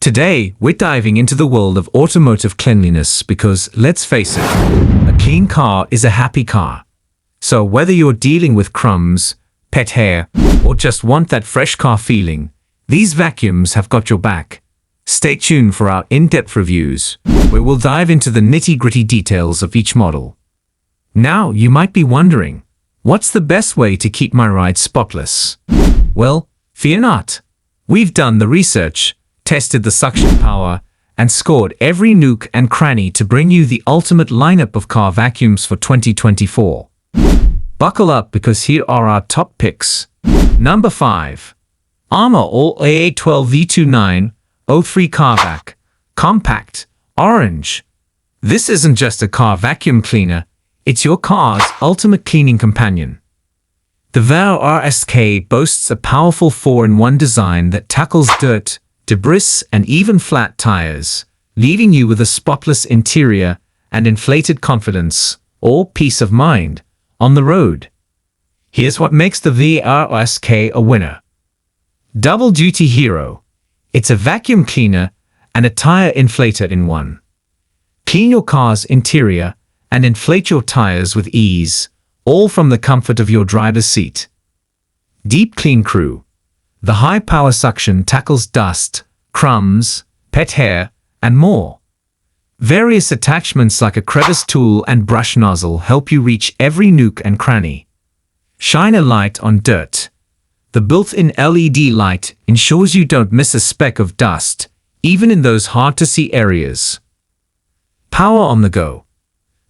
Today, we're diving into the world of automotive cleanliness because, let's face it, a clean car is a happy car. So whether you're dealing with crumbs, pet hair, or just want that fresh car feeling, these vacuums have got your back. Stay tuned for our in-depth reviews, where we'll dive into the nitty-gritty details of each model. Now, you might be wondering, what's the best way to keep my ride spotless? Well, fear not. We've done the research, tested the suction power, and scored every nook and cranny to bring you the ultimate lineup of car vacuums for 2024. Buckle up because here are our top picks. Number 5. Armor All AA12V2 903 Car Vac, Compact, Orange. This isn't just a car vacuum cleaner, it's your car's ultimate cleaning companion. The VARSK boasts a powerful 4-in-1 design that tackles dirt, debris, and even flat tires, leaving you with a spotless interior and inflated confidence, or peace of mind, on the road. Here's what makes the VARSK a winner. Double-duty hero. It's a vacuum cleaner and a tire inflator in one. Clean your car's interior and inflate your tires with ease, all from the comfort of your driver's seat. Deep Clean Crew. The high-power suction tackles dust, crumbs, pet hair, and more. Various attachments like a crevice tool and brush nozzle help you reach every nook and cranny. Shine a light on dirt. The built-in LED light ensures you don't miss a speck of dust, even in those hard-to-see areas. Power on the go.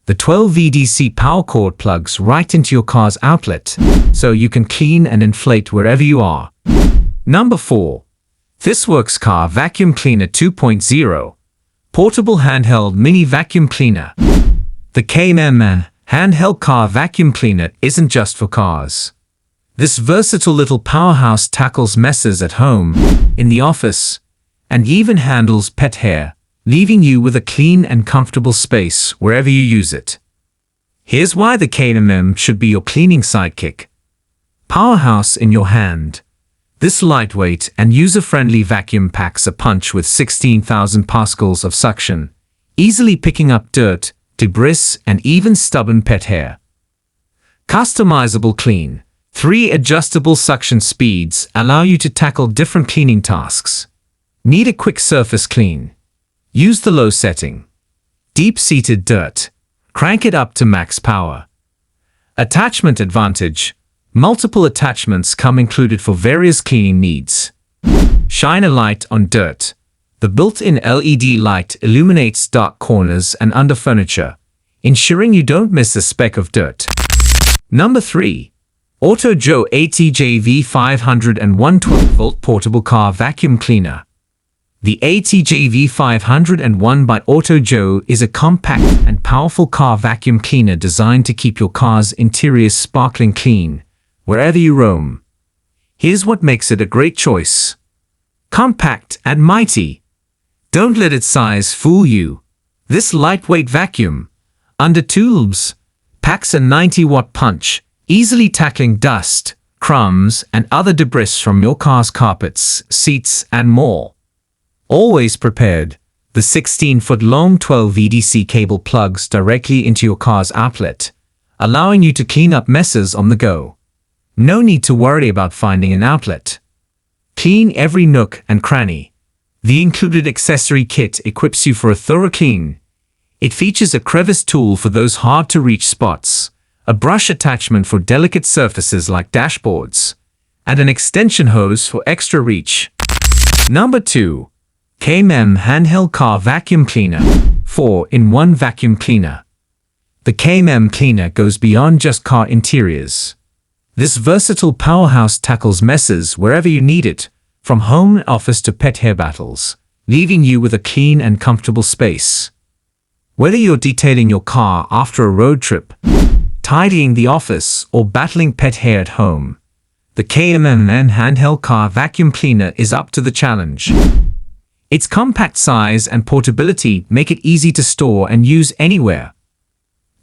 The 12 VDC power cord plugs right into your car's outlet, so you can clean and inflate wherever you are. Number 4. THISWORX Car Vacuum Cleaner 2.0, Portable Handheld Mini Vacuum Cleaner. The KMM Handheld Car Vacuum Cleaner isn't just for cars. This versatile little powerhouse tackles messes at home, in the office, and even handles pet hair, leaving you with a clean and comfortable space wherever you use it. Here's why the KMM should be your cleaning sidekick. Powerhouse in your hand. This lightweight and user-friendly vacuum packs a punch with 16,000 pascals of suction, easily picking up dirt, debris, and even stubborn pet hair. Customizable clean. 3 adjustable suction speeds allow you to tackle different cleaning tasks. Need a quick surface clean? Use the low setting. Deep-seated dirt. Crank it up to max power. Attachment advantage. Multiple attachments come included for various cleaning needs. Shine a light on dirt. The built-in LED light illuminates dark corners and under furniture, ensuring you don't miss a speck of dirt. Number 3. Auto Joe ATJ-V501 12-volt Portable Car Vacuum Cleaner. The ATJ-V501 by Auto Joe is a compact and powerful car vacuum cleaner designed to keep your car's interior sparkling clean, wherever you roam. Here's what makes it a great choice. Compact and mighty. Don't let its size fool you. This lightweight vacuum, under tubes, packs a 90-watt punch, easily tackling dust, crumbs, and other debris from your car's carpets, seats, and more. Always prepared, the 16-foot-long 12 VDC cable plugs directly into your car's outlet, allowing you to clean up messes on the go. No need to worry about finding an outlet. Clean every nook and cranny. The included accessory kit equips you for a thorough clean. It features a crevice tool for those hard-to-reach spots, a brush attachment for delicate surfaces like dashboards, and an extension hose for extra reach. Number 2. KMM Handheld Car Vacuum Cleaner 4-in-1 Vacuum Cleaner. The KMM cleaner goes beyond just car interiors. This versatile powerhouse tackles messes wherever you need it, from home and office to pet hair battles, leaving you with a clean and comfortable space. Whether you're detailing your car after a road trip, tidying the office, or battling pet hair at home, the KMM Handheld Car Vacuum Cleaner is up to the challenge. Its compact size and portability make it easy to store and use anywhere.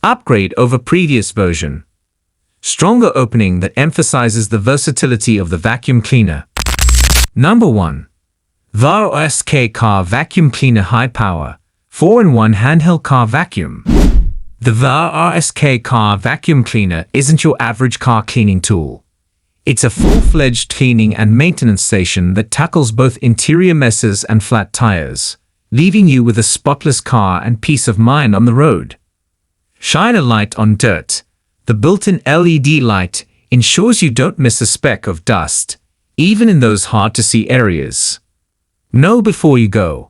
Upgrade over previous version. Stronger opening that emphasizes the versatility of the vacuum cleaner. Number 1. VARSK Car Vacuum Cleaner High Power 4-in-1 Handheld Car Vacuum. The VARSK Car Vacuum Cleaner isn't your average car cleaning tool. It's a full-fledged cleaning and maintenance station that tackles both interior messes and flat tires, leaving you with a spotless car and peace of mind on the road. Shine a light on dirt. The built-in LED light ensures you don't miss a speck of dust, even in those hard-to-see areas. Know before you go.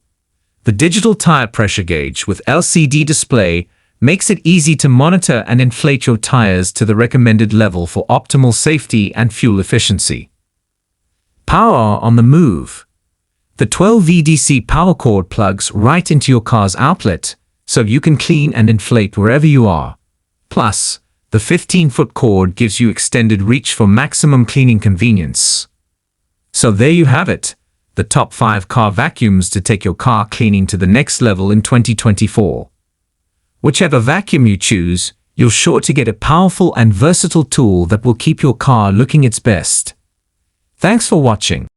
The digital tire pressure gauge with LCD display makes it easy to monitor and inflate your tires to the recommended level for optimal safety and fuel efficiency. Power on the move. The 12 VDC power cord plugs right into your car's outlet, so you can clean and inflate wherever you are. Plus, the 15-foot cord gives you extended reach for maximum cleaning convenience. So there you have it, the top 5 car vacuums to take your car cleaning to the next level in 2024. Whichever vacuum you choose, you're sure to get a powerful and versatile tool that will keep your car looking its best. Thanks for watching.